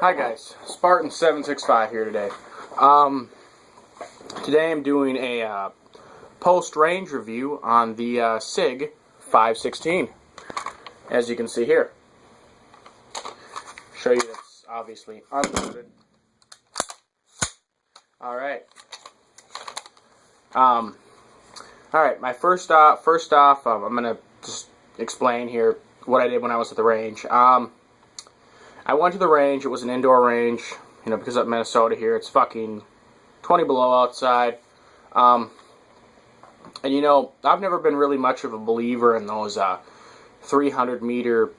Hi guys, Spartan765 here today. Today I'm doing a post-range review on the SIG 516, as you can see here. Show you that's obviously unloaded. Alright. Alright, my first off, I'm going to just explain here what I did when I was at the range. I went to the range. It was an indoor range, you know, because up in Minnesota here, it's fucking 20 below outside. And you know, I've never been really much of a believer in those 300 meter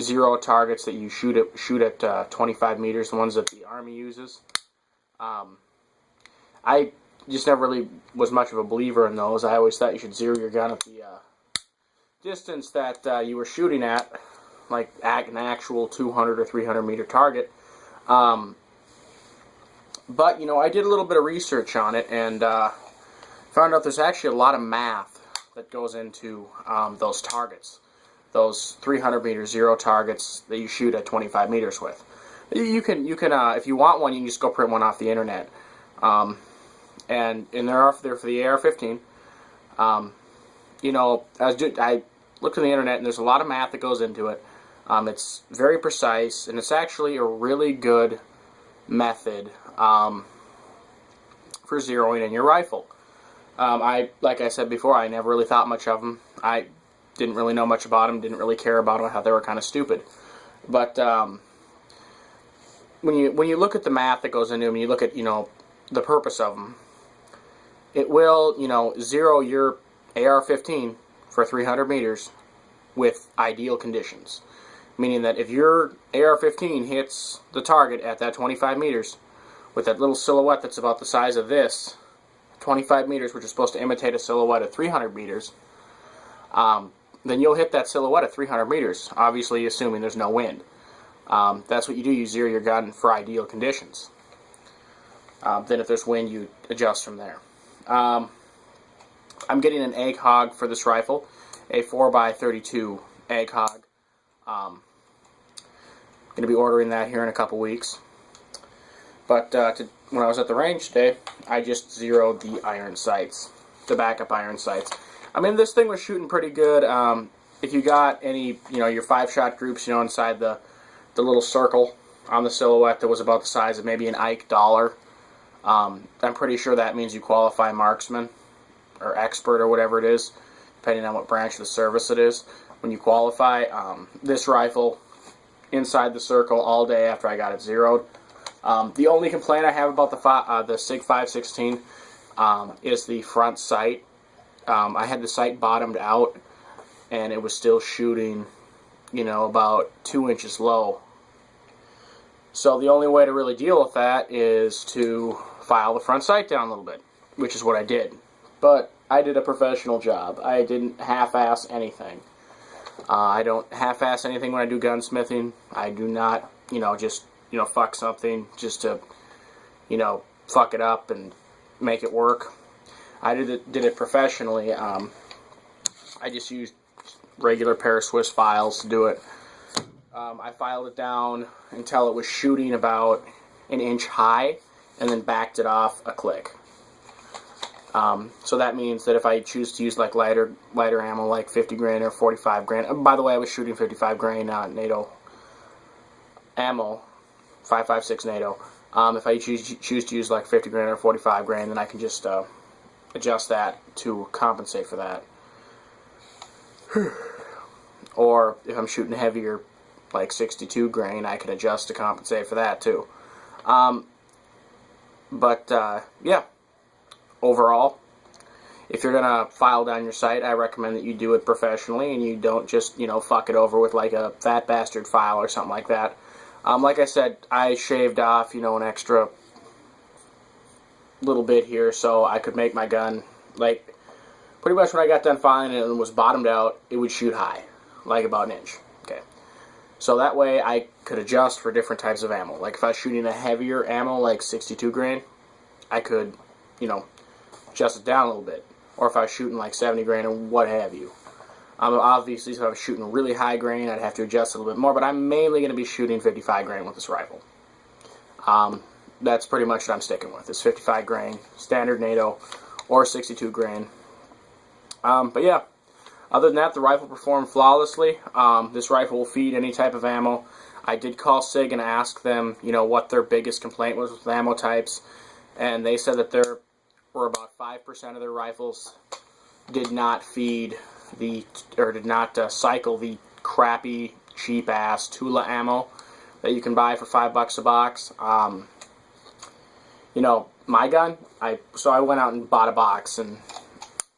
zero targets that you shoot at 25 meters, the ones that the Army uses. I just never really was much of a believer in those. I always thought you should zero your gun at the distance that you were shooting at, like an actual 200 or 300 meter target. But, you know, I did a little bit of research on it and found out there's actually a lot of math that goes into those targets. Those 300 meter zero targets that you shoot at 25 meters with. You can if you want one, you can just go print one off the internet. And they're for the AR-15. You know, I looked on the internet and there's a lot of math that goes into it. It's very precise, and it's actually a really good method for zeroing in your rifle. Like I said before, I never really thought much of them. I didn't really know much about them, didn't really care about them. I thought they were kind of stupid. But when you look at the math that goes into them, you look at, you know, the purpose of them, it will, you know, zero your AR-15 for 300 meters with ideal conditions. Meaning that if your AR-15 hits the target at that 25 meters with that little silhouette that's about the size of this, 25 meters, which is supposed to imitate a silhouette at 300 meters, then you'll hit that silhouette at 300 meters, obviously assuming there's no wind. That's what you do, you zero your gun for ideal conditions. Then if there's wind, you adjust from there. I'm getting an egg hog for this rifle, a 4x32 egg hog. Going to be ordering that here in a couple weeks. But when I was at the range today, I just zeroed the iron sights, the backup iron sights. I mean, this thing was shooting pretty good. If you got any, you know, your 5-shot groups, you know, inside the little circle on the silhouette that was about the size of maybe an Ike dollar, I'm pretty sure that means you qualify marksman or expert or whatever it is, depending on what branch of the service it is. When you qualify, this rifle inside the circle all day after I got it zeroed. The only complaint I have about the SIG 516 is the front sight. I had the sight bottomed out, and it was still shooting, you know, about 2 inches low. So the only way to really deal with that is to file the front sight down a little bit, which is what I did. But I did a professional job. I didn't half-ass anything. I don't half-ass anything when I do gunsmithing. I do not, you know, just, you know, fuck something just to, you know, fuck it up and make it work. I did it professionally. I just used regular pair of Swiss files to do it. I filed it down until it was shooting about an inch high, and then backed it off a click. So that means that if I choose to use like lighter ammo, like 50 grain or 45 grain. By the way, I was shooting 55 grain NATO ammo, 5.56 NATO. If I choose to use like 50 grain or 45 grain, then I can just adjust that to compensate for that. Or if I'm shooting heavier, like 62 grain, I can adjust to compensate for that too. Yeah. Overall, if you're going to file down your sight, I recommend that you do it professionally and you don't just, you know, fuck it over with like a fat bastard file or something like that. Like I said, I shaved off, you know, an extra little bit here so I could make my gun, like, pretty much when I got done filing it and was bottomed out, it would shoot high, like about an inch. Okay. So that way I could adjust for different types of ammo. Like if I was shooting a heavier ammo, like 62 grain, I could, you know, adjust it down a little bit. Or if I was shooting like 70 grain or what have you. Obviously, if I was shooting really high grain, I'd have to adjust a little bit more, but I'm mainly going to be shooting 55 grain with this rifle. That's pretty much what I'm sticking with, is 55 grain, standard NATO, or 62 grain. But yeah, other than that, the rifle performed flawlessly. This rifle will feed any type of ammo. I did call SIG and ask them, what their biggest complaint was with ammo types, and they said that there were about 5% of their rifles did not feed did not cycle the crappy, cheap-ass Tula ammo that you can buy for $5 a box. My gun, I went out and bought a box, and,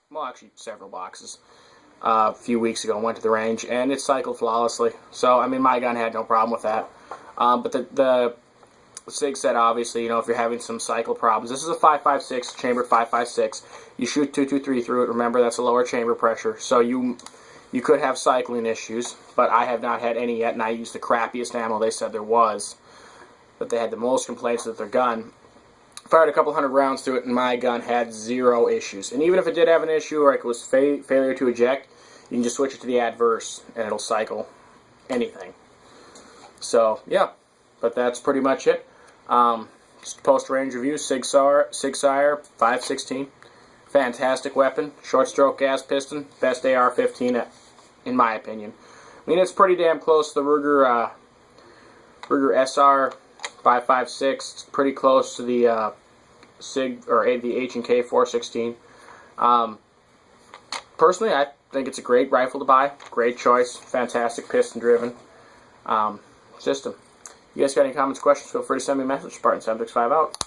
well, actually several boxes, a few weeks ago, and went to the range, and it cycled flawlessly. So, I mean, my gun had no problem with that. But the SIG said, obviously, if you're having some cycle problems, this is a 5.56, chambered 5.56. You shoot .223 through it. Remember, that's a lower chamber pressure. So you could have cycling issues, but I have not had any yet, and I used the crappiest ammo they said there was. But they had the most complaints with their gun. Fired a couple hundred rounds through it, and my gun had zero issues. And even if it did have an issue, or it was failure to eject, you can just switch it to the adverse, and it'll cycle anything. So, yeah. But that's pretty much it. Just post-range review, Sig Sauer 5.16. Fantastic weapon. Short stroke gas piston. Best AR-15 in my opinion. I mean, it's pretty damn close to the Ruger SR 5.56. It's pretty close to the SIG or the H&K 4.16. Personally, I think it's a great rifle to buy. Great choice. Fantastic piston-driven system. You guys got any comments, questions, feel free to send me a message. Spartan765 out.